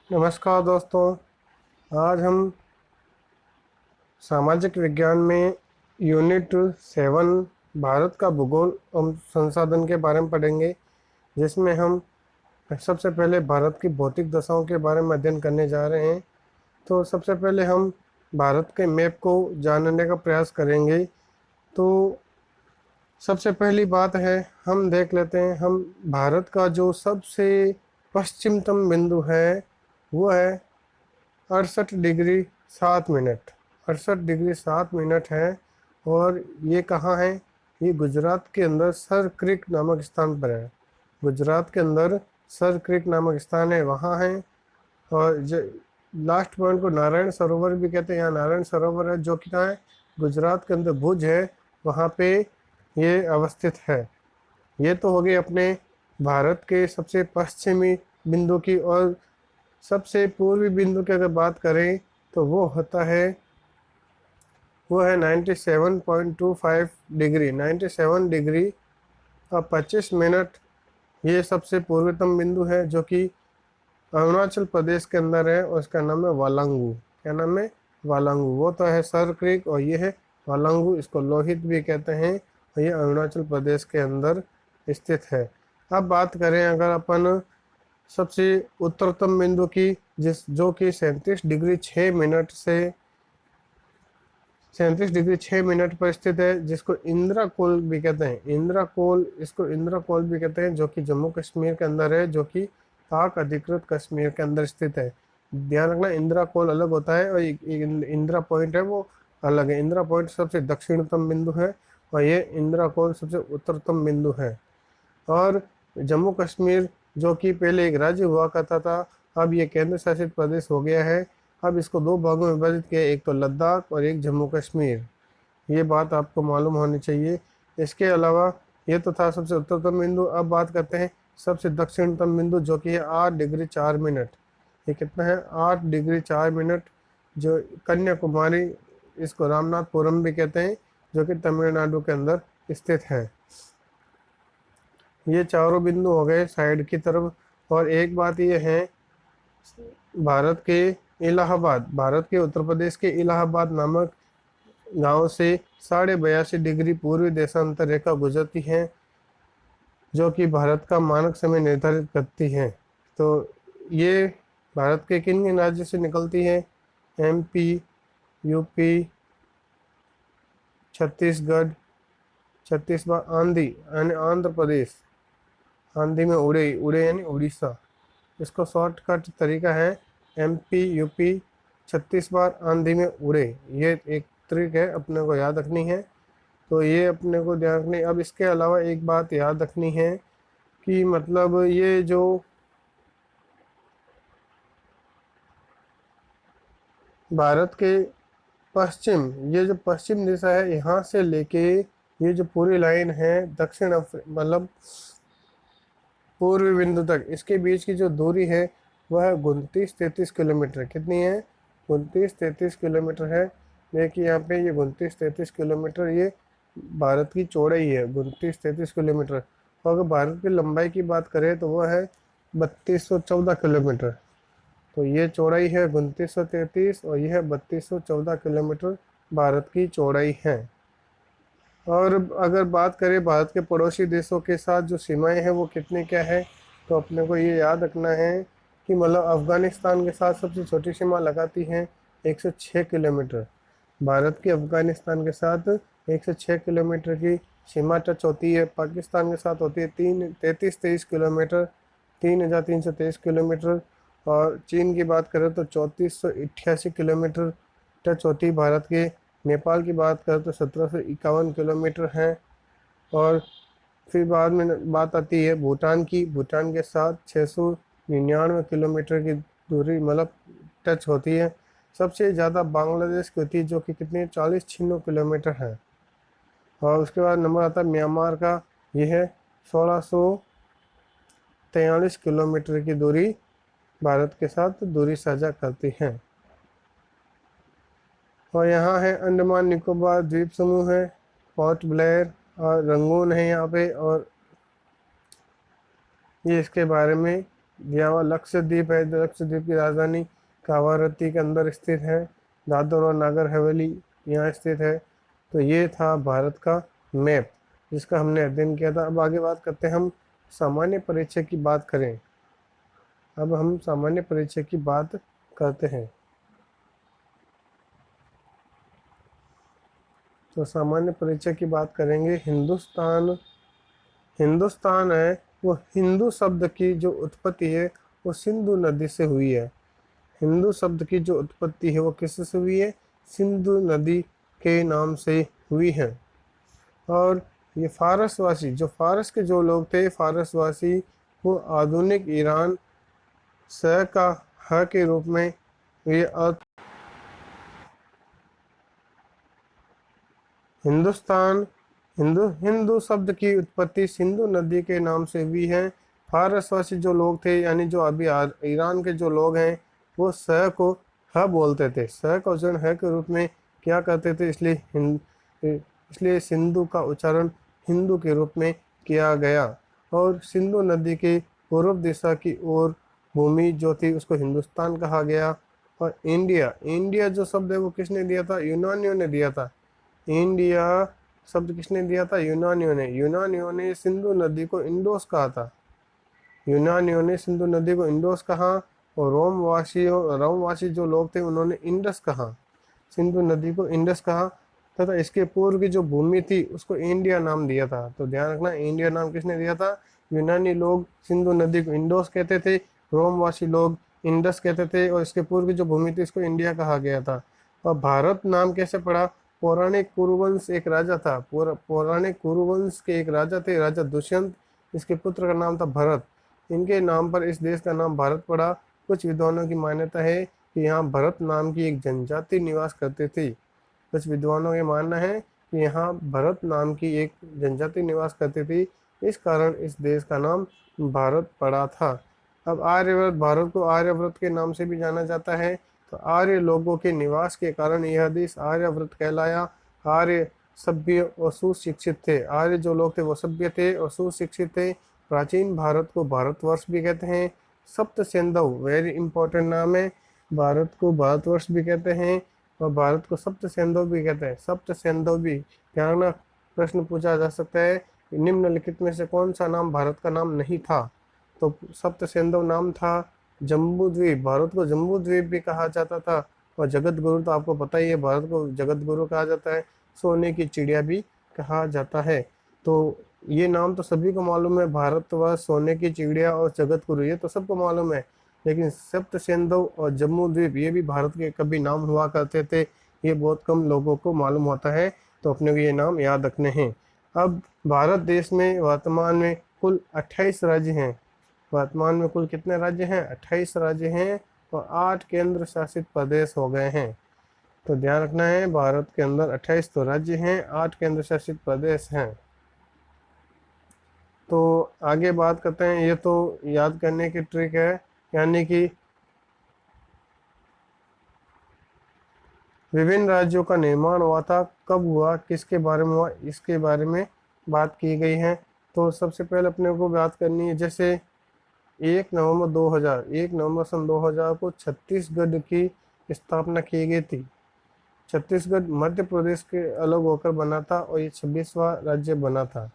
नमस्कार दोस्तों। आज हम सामाजिक विज्ञान में यूनिट 7 भारत का भूगोल एवं संसाधन के बारे में पढ़ेंगे, जिसमें हम सबसे पहले भारत की भौतिक दशाओं के बारे में अध्ययन करने जा रहे हैं। तो सबसे पहले हम भारत के मैप को जानने का प्रयास करेंगे। तो सबसे पहली बात है, हम देख लेते हैं, हम भारत का जो सबसे पश्चिमतम बिंदु है वो है 68 डिग्री 7 मिनट। 68 डिग्री 7 मिनट है। और ये कहाँ है? ये गुजरात के अंदर सर क्रिक नामक स्थान पर है। गुजरात के अंदर सर क्रिक नामक स्थान है, वहाँ है। और लास्ट पॉइंट को नारायण सरोवर भी कहते हैं। यहाँ नारायण सरोवर है जो कि कहाँ है? गुजरात के अंदर भुज है, वहाँ पे ये अवस्थित है। ये तो हो गई अपने भारत के सबसे पश्चिमी बिंदु की। और सबसे पूर्वी बिंदु की अगर बात करें तो वो है 97.25 डिग्री, 97 डिग्री और 25 मिनट। ये सबसे पूर्वतम बिंदु है जो कि अरुणाचल प्रदेश के अंदर है, और उसका नाम है वालांगू। क्या नाम है? वालांगू। वो तो है सर क्रीक और ये है वालांगू, इसको लोहित भी कहते हैं, और ये अरुणाचल प्रदेश के अंदर स्थित है। अब बात करें अगर अपन सबसे उत्तरतम बिंदु की, जो कि 37 डिग्री 6 मिनट पर स्थित है, जिसको इंदिरा कोल भी कहते हैं। इसको इंदिरा कोल भी कहते हैं, जो कि जम्मू कश्मीर के अंदर है, जो कि पाक अधिकृत कश्मीर के अंदर स्थित है। ध्यान रखना, इंदिरा कोल अलग होता है और इंदिरा पॉइंट है वो अलग है। इंदिरा पॉइंट सबसे दक्षिणतम बिंदु है और ये इंदिरा कोल सबसे उत्तरतम बिंदु है। और जम्मू कश्मीर, जो कि पहले एक राज्य हुआ करता था, अब ये केंद्र शासित प्रदेश हो गया है। अब इसको दो भागों में विभाजित किया, एक तो लद्दाख और एक जम्मू कश्मीर। ये बात आपको मालूम होनी चाहिए। इसके अलावा ये तो था सबसे उत्तरतम बिंदु। अब बात करते हैं सबसे दक्षिणतम बिंदु, जो कि है 8 डिग्री 4 मिनट। ये कितना है? 8 डिग्री 4 मिनट, जो कन्याकुमारी, इसको रामनाथपुरम भी कहते हैं, जो कि तमिलनाडु के अंदर स्थित है। ये चारों बिंदु हो गए साइड की तरफ। और एक बात ये है, भारत के उत्तर प्रदेश के इलाहाबाद नामक गांव से 82.5 डिग्री पूर्वी देशांतर रेखा गुजरती है, जो कि भारत का मानक समय निर्धारित करती है। तो ये भारत के किन किन राज्यों से निकलती है? MP, UP, छत्तीसगढ़, आंधी यानी आंध्र प्रदेश, आंधी में उड़े, उड़े यानी उड़ीसा। इसको शॉर्टकट तरीका है MP, UP, 36 बार आंधी में उड़े। ये एक ट्रिक है, अपने को याद रखनी है। तो ये अपने को ध्यान रखनी। अब इसके अलावा एक बात याद रखनी है कि मतलब ये जो भारत के पश्चिम, ये जो पश्चिम दिशा है, यहाँ से लेके ये जो पूरी लाइन है मतलब पूर्वी बिंदु तक, इसके बीच की जो दूरी है वह है 29-33 किलोमीटर। कितनी है? 29-33 किलोमीटर है। देखिए यहाँ पे ये 29-33 किलोमीटर, ये भारत की चौड़ाई है, 29-33 किलोमीटर। और अगर भारत की लंबाई की बात करें तो वह है 3214 किलोमीटर। तो ये चौड़ाई है 2933 और यह है 3214 किलोमीटर भारत की चौड़ाई है। और अगर बात करें भारत के पड़ोसी देशों के साथ जो सीमाएं हैं वो कितनी क्या है, तो अपने को ये याद रखना है कि मतलब अफ़गानिस्तान के साथ सबसे छोटी सीमा लगाती है 106 किलोमीटर। भारत की अफ़गानिस्तान के साथ 106 किलोमीटर की सीमा टच होती है। पाकिस्तान के साथ होती है 3323 किलोमीटर, 3323 किलोमीटर। और चीन की बात करें तो 3488 किलोमीटर टच होती है भारत के। नेपाल की बात करें तो 1751 किलोमीटर है। और फिर बाद में बात आती है भूटान की। भूटान के साथ 699 किलोमीटर की दूरी मतलब टच होती है। सबसे ज़्यादा बांग्लादेश की होती है, जो कि कितनी 40 किलोमीटर है। और उसके बाद नंबर आता है म्यांमार का। यह है 1643 किलोमीटर की दूरी भारत के साथ दूरी साझा करती है। और यहाँ है अंडमान निकोबार द्वीप समूह है, पोर्ट ब्लेयर और रंगून है यहाँ पे। और ये इसके बारे में दिया हुआ लक्षद्वीप है, लक्षद्वीप की राजधानी कावारत्ती के अंदर स्थित है। दादर और नागर हवेली यहाँ स्थित है। तो ये था भारत का मैप जिसका हमने अध्ययन किया था। अब आगे बात करते हैं, हम सामान्य परिचय की बात करें। अब हम सामान्य परिचय की बात करते हैं। तो सामान्य परिचय की बात करेंगे। हिंदुस्तान है वो हिंदू शब्द की जो उत्पत्ति है वो सिंधु नदी से हुई है। हिंदू शब्द की जो उत्पत्ति है वो किससे हुई है? सिंधु नदी के नाम से हुई है। और ये फारसवासी, जो फारस के जो लोग थे, फारसवासी, वो आधुनिक ईरान स का ह के रूप में ये अर्थ हिंदुस्तान, हिंदू शब्द की उत्पत्ति सिंधु नदी के नाम से हुई है। फारसवासी जो लोग थे, यानी जो अभी ईरान के जो लोग हैं, वो स को ह बोलते थे, स का उच्चारण ह के रूप में क्या करते थे, इसलिए सिंधु का उच्चारण हिंदू के रूप में किया गया। और सिंधु नदी के पूर्व दिशा की ओर भूमि जो थी उसको हिंदुस्तान कहा गया। और इंडिया, इंडिया जो शब्द है वो किसने दिया था? यूनानियों ने दिया था। इंडिया शब्द किसने दिया था? यूनानियों ने। यूनानियों ने सिंधु नदी को इंडोस कहा था। यूनानियों ने सिंधु नदी को इंडोस कहा और रोमवासी जो लोग थे उन्होंने इंडस कहा, सिंधु नदी को इंडस कहा। तथा इसके पूर्व की जो भूमि थी उसको इंडिया नाम दिया था। तो ध्यान रखना, इंडिया नाम किसने दिया था? यूनानी लोग सिंधु नदी को इंडोस कहते थे, रोमवासी लोग इंडस कहते थे, और इसके पूर्व की जो भूमि थी इसको इंडिया कहा गया था। और भारत नाम कैसे पड़ा? पौराणिक कुरुवंश एक राजा था, पौराणिक कुरुवंश के एक राजा थे, राजा दुष्यंत। इसके पुत्र का नाम था भरत। इनके नाम पर इस देश का नाम भारत पड़ा। कुछ विद्वानों की मान्यता है कि यहाँ भरत नाम की एक जनजाति निवास करती थी। कुछ विद्वानों का मानना है कि यहाँ भरत नाम की एक जनजाति निवास करती थी, इस कारण इस देश का नाम भारत पड़ा था। अब आर्यव्रत, भारत को आर्यव्रत के नाम से भी जाना जाता है। तो आर्य लोगों के निवास के कारण यह देश आर्यव्रत कहलाया। आर्य सभ्य और सुशिक्षित थे। आर्य जो लोग थे वो सभ्य थे और सुशिक्षित थे। प्राचीन भारत को भारतवर्ष भी कहते हैं। सप्त सिंधु वेरी इंपॉर्टेंट नाम है। भारत को भारतवर्ष भी कहते हैं और भारत को सप्त सिंधु भी कहते हैं। सप्त सिंधु भी ध्यान रखना, प्रश्न पूछा जा सकता है निम्नलिखित में से कौन सा नाम भारत का नाम नहीं था? तो सप्त सिंधु नाम था जम्बू द्वीप। भारत को जम्बू द्वीप भी कहा जाता था। और जगत गुरु तो आपको पता ही है, भारत को जगत गुरु कहा जाता है। सोने की चिड़िया भी कहा जाता है। तो ये नाम तो सभी को मालूम है, भारतवर्ष, सोने की चिड़िया और जगत गुरु, ये तो सबको मालूम है। लेकिन सप्त सिंधु और जम्मू द्वीप ये भी भारत के कभी नाम हुआ करते थे, ये बहुत कम लोगों को मालूम होता है। तो अपने को ये नाम याद रखने हैं। अब भारत देश में वर्तमान में कुल 28 राज्य हैं। वर्तमान में कुल कितने राज्य हैं? 28 राज्य हैं और 8 केंद्र शासित प्रदेश हो गए हैं। तो ध्यान रखना है, भारत के अंदर 28 तो राज्य हैं, 8 केंद्र शासित प्रदेश हैं। तो आगे बात करते हैं, ये तो याद करने की ट्रिक है, यानी कि विभिन्न राज्यों का निर्माण हुआ था, कब हुआ, किसके बारे में हुआ, इसके बारे में बात की गई है। तो सबसे पहले अपने को बात करनी है, जैसे 1 नवंबर सन 2000 को छत्तीसगढ़ की स्थापना की गई थी। छत्तीसगढ़ मध्य प्रदेश के अलग होकर बना था और ये 26वां राज्य बना था।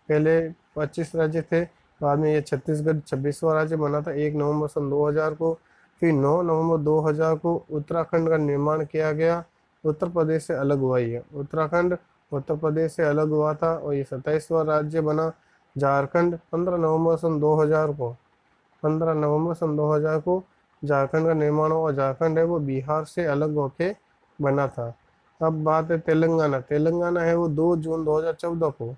पहले 25 राज्य थे, बाद में ये छत्तीसगढ़ 26वां राज्य बना था 1 नवंबर सन 2000 को। फिर 9 नवंबर 2000 को उत्तराखंड का निर्माण किया गया। उत्तर प्रदेश से अलग हुआ ये उत्तराखंड, उत्तर प्रदेश से अलग हुआ था और ये 27वां राज्य बना। झारखंड 15 नवंबर सन 2000 को, 15 नवंबर सन 2000 को झारखंड का निर्माण हुआ। झारखंड है वो बिहार से अलग होके बना था। अब बात है तेलंगाना। तेलंगाना है वो 2 जून 2014 को।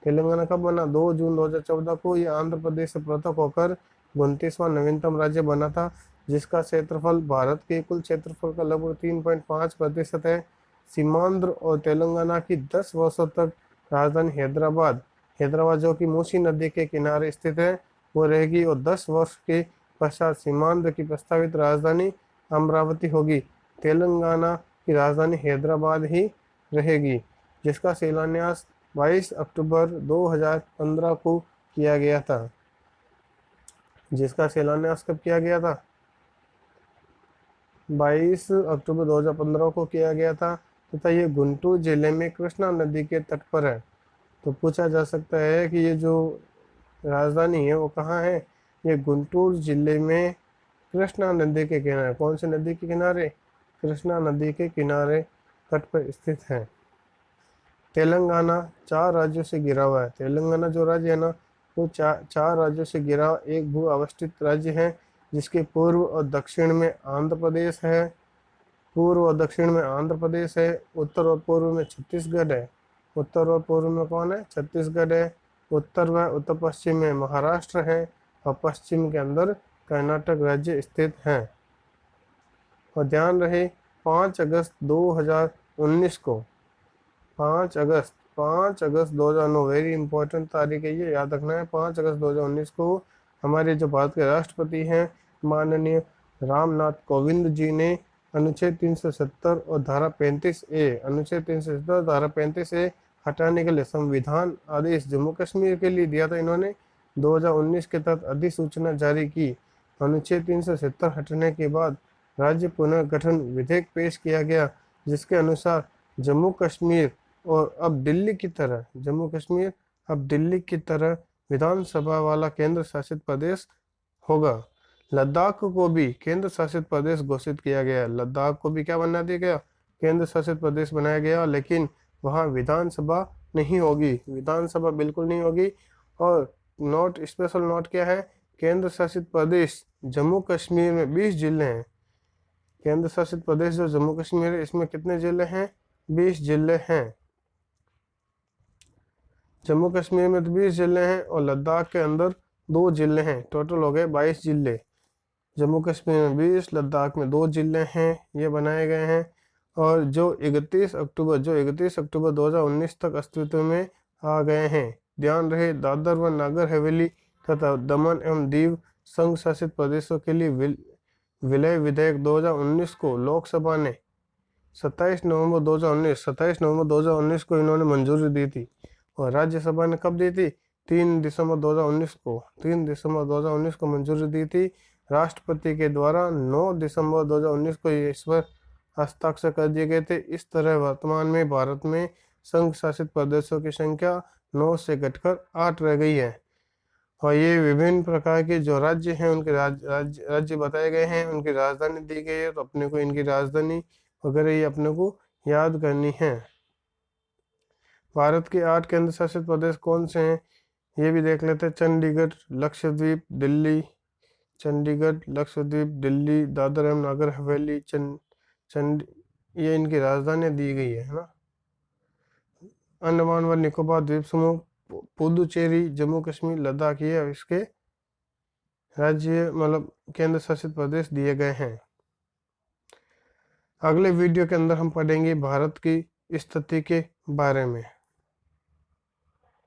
तेलंगाना कब बना? 2 जून 2014 को। ये आंध्र प्रदेश से पृथक होकर 29वां नवीनतम राज्य बना था, जिसका क्षेत्रफल भारत के कुल क्षेत्रफल का लगभग 3.5% है। सीमांध्र और तेलंगाना की 10 वर्षों तक राजधानी हैदराबाद, हैदराबाद जो कि मूसी नदी के किनारे स्थित है, वो रहेगी। और 10 वर्ष के पश्चात सीमांध्र की प्रस्तावित राजधानी अमरावती होगी। तेलंगाना की राजधानी हैदराबाद ही रहेगी, जिसका शिलान्यास 22 अक्टूबर 2015 को किया गया था। जिसका शिलान्यास कब किया गया था? 22 अक्टूबर 2015 को किया गया था तथा ये गुंटूर जिले में कृष्णा नदी के तट पर है। तो पूछा जा सकता है कि ये जो राजधानी है वो कहाँ है? ये गुंटूर जिले में कृष्णा नदी के किनारे। कौन सी नदी के किनारे? कृष्णा नदी के किनारे तट पर स्थित है। तेलंगाना 4 राज्यों से घिरा हुआ है। तेलंगाना जो राज्य है ना, वो चार राज्यों से घिरा एक भू अवस्थित राज्य है, जिसके पूर्व और दक्षिण में आंध्र प्रदेश है। पूर्व और दक्षिण में आंध्र प्रदेश है। उत्तर और पूर्व में छत्तीसगढ़ है। उत्तर और पूर्व में कौन है? छत्तीसगढ़ है। उत्तर व उत्तर पश्चिम में महाराष्ट्र है और पश्चिम के अंदर कर्नाटक राज्य स्थित है। और ध्यान रहे 5 अगस्त 2019 को 5 अगस्त 2009 वेरी इंपॉर्टेंट तारीख है, ये याद रखना है। 5 अगस्त 2019 को हमारे जो भारत के राष्ट्रपति हैं माननीय रामनाथ कोविंद जी ने अनुच्छेद 370 और धारा 35A हटाने के लिए संविधान आदेश जम्मू कश्मीर के लिए दिया था। इन्होंने 2019 के तहत अधिसूचना जारी की। अनुच्छेद 370 हटने के बाद राज्य पुनर्गठन विधेयक पेश किया गया, जिसके अनुसार जम्मू कश्मीर और अब दिल्ली की तरह जम्मू कश्मीर अब दिल्ली की तरह विधानसभा वाला केंद्र शासित प्रदेश होगा। लद्दाख को भी केंद्र शासित प्रदेश घोषित किया गया। लद्दाख को भी क्या बना दिया गया? केंद्र शासित प्रदेश बनाया गया, लेकिन वहाँ विधानसभा नहीं होगी। विधानसभा बिल्कुल नहीं होगी। और नोट, स्पेशल नोट क्या है? केंद्र शासित प्रदेश जम्मू कश्मीर में 20 जिले हैं। केंद्र शासित प्रदेश जो जम्मू कश्मीर है, इसमें कितने जिले हैं? 20 जिले हैं। जम्मू कश्मीर में तो 20 जिले हैं और लद्दाख के अंदर 2 जिले हैं। टोटल हो गए 22 जिले। जम्मू कश्मीर में 20, लद्दाख में 2 जिले हैं, ये बनाए गए हैं। और जो 31 अक्टूबर 2019 तक अस्तित्व में आ गए हैं। ध्यान रहे दादर व नागर हवेली तथा दमन एवं दीव संघ शासित प्रदेशों के लिए विलय विधेयक 2019 को लोकसभा ने 27 नवंबर 2019 को इन्होंने मंजूरी दी थी। और राज्यसभा ने कब दी थी? 3 दिसंबर 2019 को 3 दिसंबर 2019 को मंजूरी दी थी। राष्ट्रपति के द्वारा 9 दिसंबर 2019 को इस पर हस्ताक्षर कर दिए गए थे। इस तरह वर्तमान में भारत में संघ शासित प्रदेशों की संख्या 9 से घटकर 8 रह गई है। और ये विभिन्न प्रकार के जो राज्य हैं उनके राज्य बताए गए हैं, उनकी राजधानी दी गई है। तो अपने को इनकी राजधानी वगैरह ये अपने को याद करनी है। भारत के 8 केंद्र शासित प्रदेश कौन से हैं, ये भी देख लेते हैं। चंडीगढ़, लक्षद्वीप, दिल्ली, दादर एवं नागर हवेली, ये इनकी राजधानियां दी गई है ना। अंडमान व निकोबार द्वीप समूह, पुदुचेरी, जम्मू कश्मीर, लद्दाख, ये इसके राज्य मतलब केंद्र शासित प्रदेश दिए गए हैं। अगले वीडियो के अंदर हम पढ़ेंगे भारत की स्थिति के बारे में।